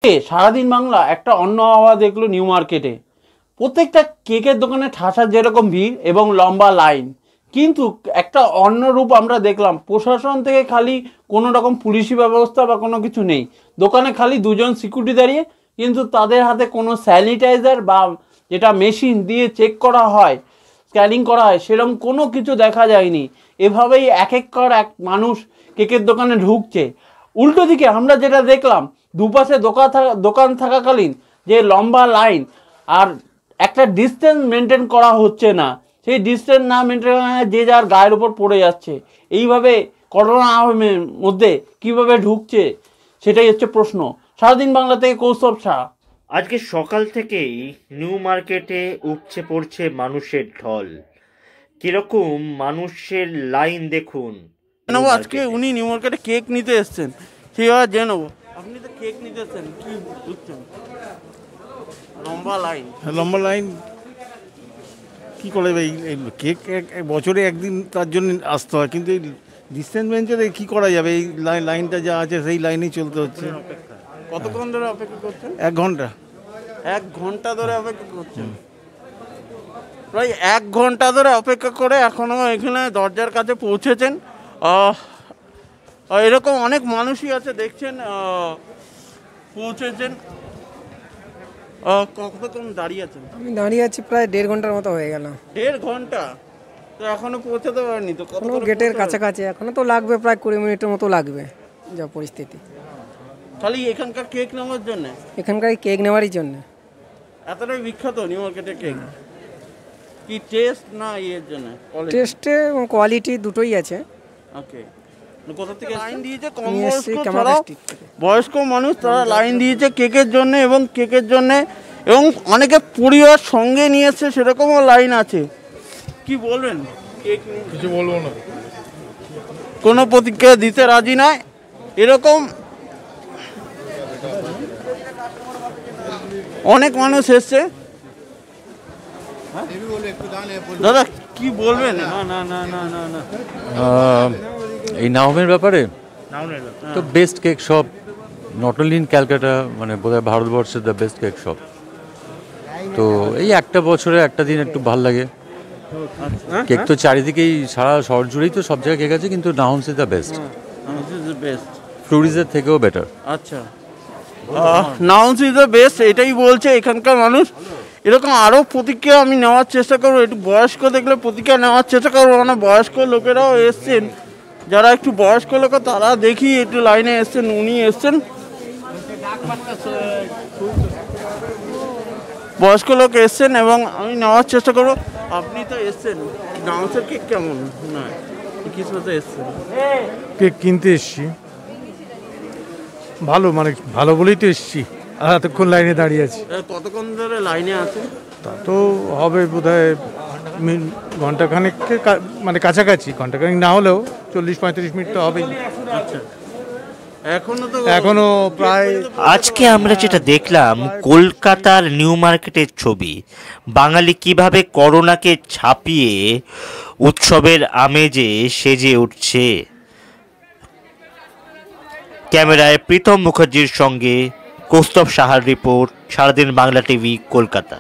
সারাদিন বাংলা একটা অন্য আওয়াজ দেখলো নিউ মার্কেটে। প্রত্যেকটা কেকের দোকানে ঠাসার যেরকম ভিড় এবং লম্বা লাইন, কিন্তু একটা অন্য রূপ আমরা দেখলাম। প্রশাসন থেকে খালি কোনো রকম পুলিশি ব্যবস্থা বা কোনো কিছু নেই। দোকানে খালি দুজন সিকিউরিটি দাঁড়িয়ে, কিন্তু তাদের হাতে কোনো স্যানিটাইজার বা যেটা মেশিন দিয়ে চেক করা হয়, স্ক্যানিং করা হয়, সেরকম কোনো কিছু দেখা যায়নি। এভাবেই এক এক মানুষ কেকের দোকানে ঢুকছে। উল্টো দিকে আমরা যেটা দেখলাম, দুপাশে দোকান থাকাকালীন যে লম্বা লাইন, আর একটা ডিস্টেন্স মেনটেন করা হচ্ছে না। সেই ডিস্টেন্স না মেনটেন যে যার গায়ের উপর পড়ে যাচ্ছে। এইভাবে করোনা মধ্যে কিভাবে ঢুকছে, সেটাই হচ্ছে প্রশ্ন। সারাদিন বাংলা থেকে কৌস্তব শাহ। আজকে সকাল থেকেই নিউ মার্কেটে উপচে পড়ছে মানুষের ঢল। কিরকম মানুষের লাইন দেখুন। জানাবো আজকে উনি নিউ মার্কেটে কেক নিতে এসছেন, সেইভাবে জানাবো। আপনি তো কেক নিতে এসছেন, কি বুঝছেন? লম্বা লাইন কি করে এই কেক এক বছরে একদিন তার জন্য আসতে হয়, কিন্তু এই ডিস্টেন্স মেনটেনে কি করা যাবে? এই লাইনটা যা আছে সেই লাইনেই চলতে হচ্ছে। কতক্ষণ ধরে অপেক্ষা করছেন? 1 ঘন্টা। 1 ঘন্টা ধরে অপেক্ষা করছেন? প্রায় 1 ঘন্টা ধরে অপেক্ষা করে এখনো এখানে দরজার কাছে পৌঁছেছেন। এরকম অনেক মানুষই আছে, দেখছেন, পৌঁছেছেন। কতক্ষণ দাঁড়িয়ে আছেন? আমি দাঁড়িয়ে আছি প্রায় 1.5 ঘন্টার মতো হয়ে গেল। 1.5 ঘন্টা? তো এখনো পৌঁছাতে পারেনি তো? কোনো গেটের কাছাকাছি, এখনো তো লাগবে প্রায় 20 মিনিটের মতো লাগবে যা পরিস্থিতি। খালি এখানকার কেক নেওয়ার জন্য? এখানকার কেক নেওয়ারই জন্য। এতটাই বিখ্যাত নিউ মার্কেটের কেক? কি টেস্ট না ইয়ের জন্য? টেস্টে এবং কোয়ালিটি দুটোই আছে। ওকে। কোথা থেকে লাইন দিয়েছে? কম বয়স্ক মানুষ, তারা লাইন দিয়েছে কেকের জন্য, এবং কেকের জন্য, এবং অনেকে পরিবার সঙ্গে নিয়েছে, সেরকমও লাইন আছে। কি বলবেন? কেক কিছু বলবো না, কোনো প্রতিক্রিয়া দিতে রাজি নয়। এরকম অনেক মানুষ এসছে। দাদা কি বলবেন? এই নাওমের ব্যাপারে তো best cake shop, not only in Calcutta, মানে বোধহয় ভারতবর্ষের দ্য বেস্ট কেক শপ। তো এই একটা বছরে একটা দিন একটু ভাল লাগে। কেক তো চারিদিকেই, সারা শহর জুড়েই তো সব জায়গায় কেক আছে, কিন্তু নাউন্স ইজ দ্য বেস্ট। ফ্লুরিজের থেকেও বেটার। আচ্ছা, নাউন্স ইজ দ্য বেস্ট, এটাই বলছে এখানকার মানুষ। এরকম আরও প্রতিক্রিয়া আমি নেওয়ার চেষ্টা করবো। একটু বয়স্ক দেখলে প্রতিক্রিয়া নেওয়ার চেষ্টা করবো, মানে বয়স্ক লোকেরাও এসছেন। যারা একটু বয়স্ক লোক তারা দেখি একটু লাইনে এসছেন। উনি এসছেন, বয়স্ক লোক এসছেন, এবং আমি নেওয়ার চেষ্টা করবো। আপনি তো এসছেন, নাউন্সের কেক কেমন? না কি সাথে এসছেন? কেক কিনতে এসছি, ভালো, মানে ভালো বলেই তো এসছি। আর এতক্ষণ লাইনে দাঁড়িয়ে আছি। কতক্ষণ ধরে লাইনে আছে? তা তো হবে বোধহয় ঘন্টাখানেক, মানে কাছাকাছি। ঘন্টাখানেক না হলেও 40-35 মিনিট তো হবেই। আচ্ছা, এখনো প্রায়। আজকে আমরা যেটা দেখলাম কলকাতার নিউ মার্কেটের ছবি। বাঙালি কিভাবে করোনাকে ছাপিয়ে উৎসবের আমেজে সেজে উঠছে। ক্যামেরায় প্রীতম মুখার্জির সঙ্গে কৌস্তব সাহার রিপোর্ট, সারাদিন বাংলা টিভি, কলকাতা।